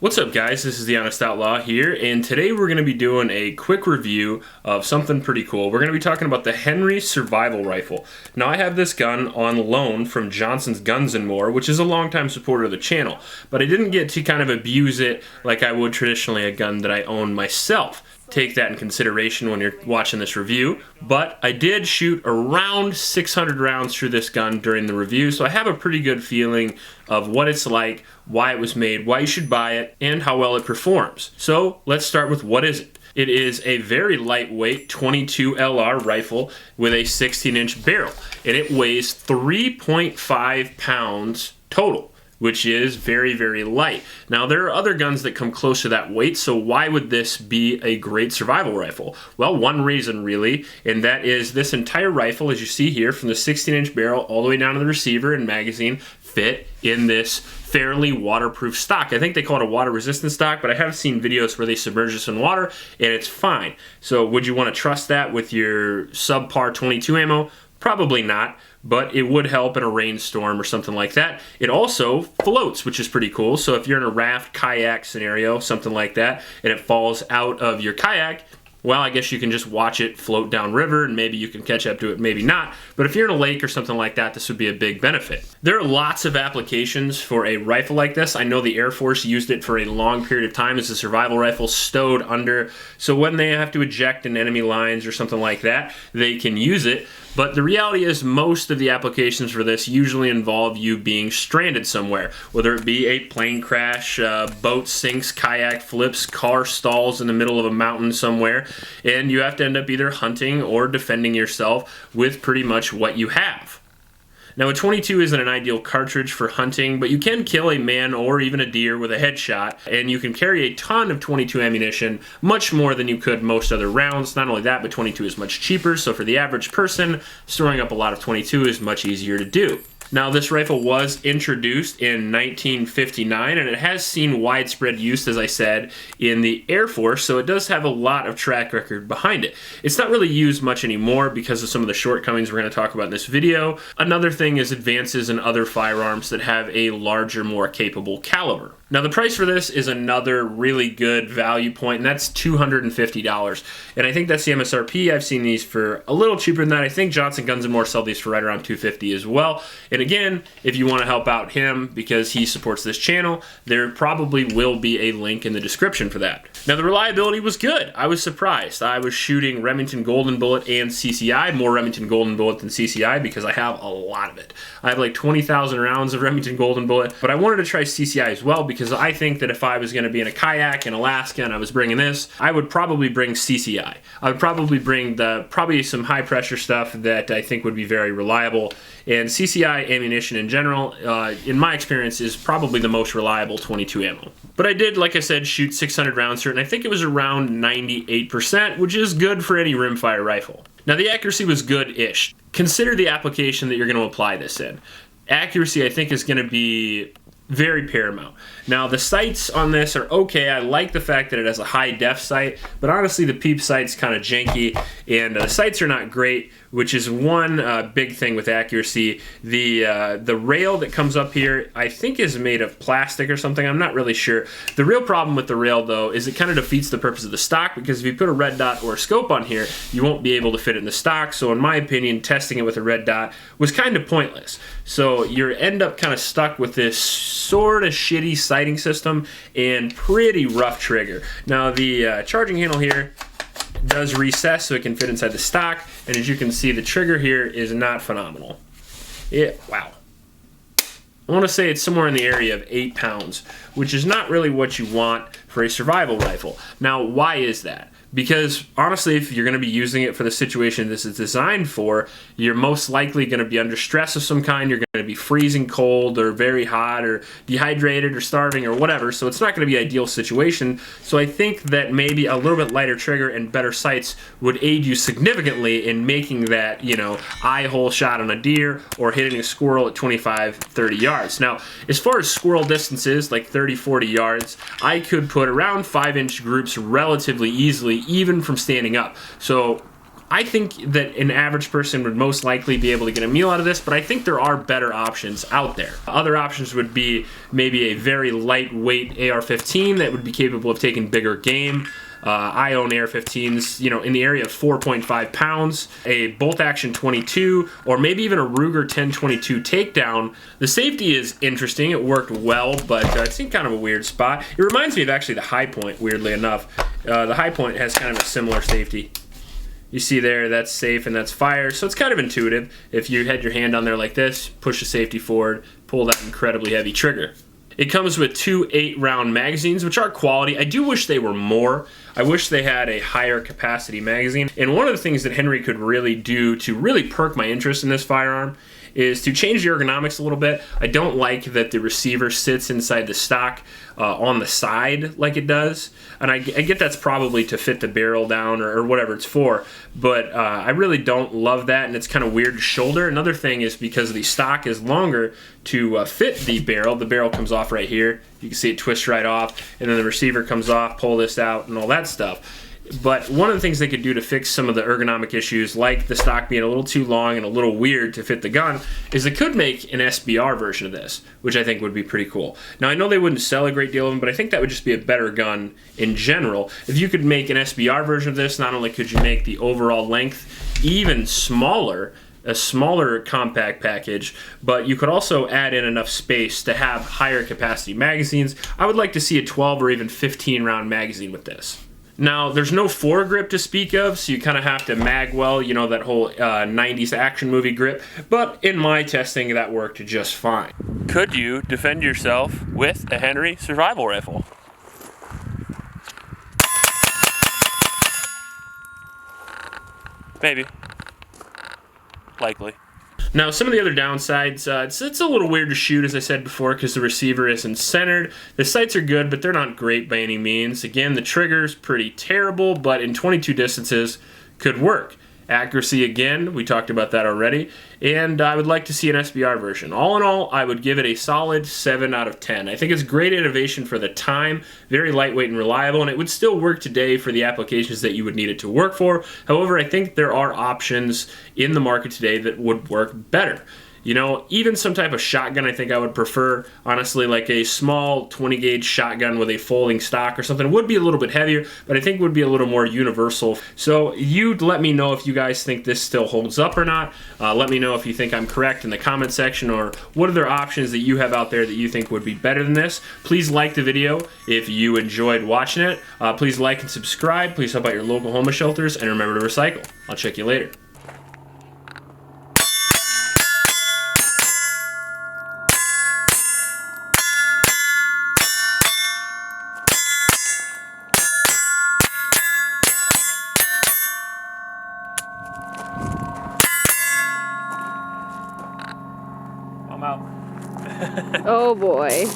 What's up, guys? This is the Honest Outlaw here, and today we're going to be doing a quick review of something pretty cool. We're going to be talking about the Henry Survival Rifle. Now, I have this gun on loan from Johnson's Guns & More, which is a longtime supporter of the channel, but I didn't get to kind of abuse it like I would traditionally a gun that I own myself. Take that in consideration when you're watching this review, but I did shoot around 600 rounds through this gun during the review, so I have a pretty good feeling of what it's like, why it was made, why you should buy it, and how well it performs. So let's start with what is it. It is a very lightweight 22 LR rifle with a 16-inch barrel, and it weighs 3.5 pounds total, which is very, very light. Now, there are other guns that come close to that weight, so why would this be a great survival rifle? Well, one reason, really, and that is this entire rifle, as you see here, from the 16-inch barrel all the way down to the receiver and magazine, fit in this fairly waterproof stock. I think they call it a water-resistant stock, but I have seen videos where they submerge this in water, and it's fine. So would you want to trust that with your subpar 22 ammo? Probably not, but it would help in a rainstorm or something like that. It also floats, which is pretty cool. So if you're in a raft, kayak scenario, something like that, and it falls out of your kayak, well, I guess you can just watch it float downriver and maybe you can catch up to it, maybe not. But if you're in a lake or something like that, this would be a big benefit. There are lots of applications for a rifle like this. I know the Air Force used it for a long period of time as a survival rifle stowed under. So when they have to eject in enemy lines or something like that, they can use it. But the reality is most of the applications for this usually involve you being stranded somewhere, whether it be a plane crash, boat sinks, kayak flips, car stalls in the middle of a mountain somewhere, and you have to end up either hunting or defending yourself with pretty much what you have. Now, a 22 isn't an ideal cartridge for hunting, but you can kill a man or even a deer with a headshot, and you can carry a ton of 22 ammunition, much more than you could most other rounds. Not only that, but 22 is much cheaper, so for the average person, storing up a lot of 22 is much easier to do. Now, this rifle was introduced in 1959, and it has seen widespread use, as I said, in the Air Force, so it does have a lot of track record behind it. It's not really used much anymore because of some of the shortcomings we're going to talk about in this video. Another thing is advances in other firearms that have a larger, more capable caliber. Now, the price for this is another really good value point, and that's $250. And I think that's the MSRP. I've seen these for a little cheaper than that. I think Johnson Guns & More sell these for right around $250 as well. And again, if you want to help out him because he supports this channel, there probably will be a link in the description for that. Now, the reliability was good. I was surprised. I was shooting Remington Golden Bullet and CCI, more Remington Golden Bullet than CCI because I have a lot of it. I have like 20,000 rounds of Remington Golden Bullet, but I wanted to try CCI as well because I think that if I was going to be in a kayak in Alaska and I was bringing this, I would probably bring CCI. I would probably bring probably some high pressure stuff that I think would be very reliable. And CCI ammunition in general, in my experience, is probably the most reliable 22 ammo. But I did, like I said, shoot 600 rounds through it, and I think it was around 98%, which is good for any rimfire rifle. Now, the accuracy was good-ish. Consider the application that you're going to apply this in. Accuracy, I think, is going to be very paramount. Now, the sights on this are okay. I like the fact that it has a high def sight, but honestly, the peep sight's kind of janky, and the sights are not great, which is one big thing with accuracy. The rail that comes up here, I think is made of plastic or something. I'm not really sure. The real problem with the rail, though, is it kind of defeats the purpose of the stock, because if you put a red dot or a scope on here, you won't be able to fit it in the stock. So in my opinion, testing it with a red dot was kind of pointless. So you end up kind of stuck with this sort of shitty sighting system and pretty rough trigger. Now, the charging handle here does recess so it can fit inside the stock, and as you can see, the trigger here is not phenomenal. Wow. I want to say it's somewhere in the area of 8 pounds, which is not really what you want for a survival rifle. Now, why is that? Because honestly, if you're going to be using it for the situation this is designed for, you're most likely going to be under stress of some kind. You're going to be freezing cold or very hot or dehydrated or starving or whatever, so it's not going to be an ideal situation. So I think that maybe a little bit lighter trigger and better sights would aid you significantly in making that, eye hole shot on a deer or hitting a squirrel at 25, 30 yards. Now, as far as squirrel distances, like 30, 40 yards, I could put around 5-inch groups relatively easily, even from standing up. So I think that an average person would most likely be able to get a meal out of this, but I think there are better options out there. Other options would be maybe a very lightweight AR-15 that would be capable of taking bigger game. I own AR-15s, you know, in the area of 4.5 pounds, a bolt-action 22, or maybe even a Ruger 1022 takedown. The safety is interesting. It worked well, but it's in kind of a weird spot. It reminds me of actually the High Point, weirdly enough. The High Point has kind of a similar safety. You see there, that's safe and that's fire, so it's kind of intuitive. If you had your hand on there like this, push the safety forward, pull that incredibly heavy trigger. It comes with 2 8-round magazines, which are quality. I do wish they were more. I wish they had a higher capacity magazine. And one of the things that Henry could really do to really perk my interest in this firearm is to change the ergonomics a little bit. I don't like that the receiver sits inside the stock on the side like it does. And I get that's probably to fit the barrel down or whatever it's for, but I really don't love that, and it's kind of weird to shoulder. Another thing is because the stock is longer to fit the barrel comes off right here. You can see it twist right off, and then the receiver comes off, pull this out, and all that stuff. But one of the things they could do to fix some of the ergonomic issues, like the stock being a little too long and a little weird to fit the gun, is they could make an SBR version of this, which I think would be pretty cool. Now, I know they wouldn't sell a great deal of them, but I think that would just be a better gun in general. If you could make an SBR version of this, not only could you make the overall length even smaller, a smaller compact package, but you could also add in enough space to have higher capacity magazines. I would like to see a 12 or even 15 round magazine with this. Now, there's no foregrip to speak of, so you kind of have to mag well, you know, that whole 90s action movie grip, but in my testing, that worked just fine. Could you defend yourself with a Henry survival rifle? Maybe. Likely. Now, some of the other downsides, it's a little weird to shoot, as I said before, because the receiver isn't centered. The sights are good, but they're not great by any means. Again, the trigger's pretty terrible, but in 22 distances could work. Accuracy, again, we talked about that already, and I would like to see an SBR version. All in all, I would give it a solid 7 out of 10. I think it's great innovation for the time, very lightweight and reliable, and it would still work today for the applications that you would need it to work for. However, I think there are options in the market today that would work better. You know, even some type of shotgun I think I would prefer, honestly, like a small 20 gauge shotgun with a folding stock or something. It would be a little bit heavier, but I think would be a little more universal. So you'd let me know if you guys think this still holds up or not. Let me know if you think I'm correct in the comment section, or what other options that you have out there that you think would be better than this. Please like the video if you enjoyed watching it. Please like and subscribe. Please help out your local homeless shelters, and remember to recycle. I'll check you later. I'm out. Oh boy.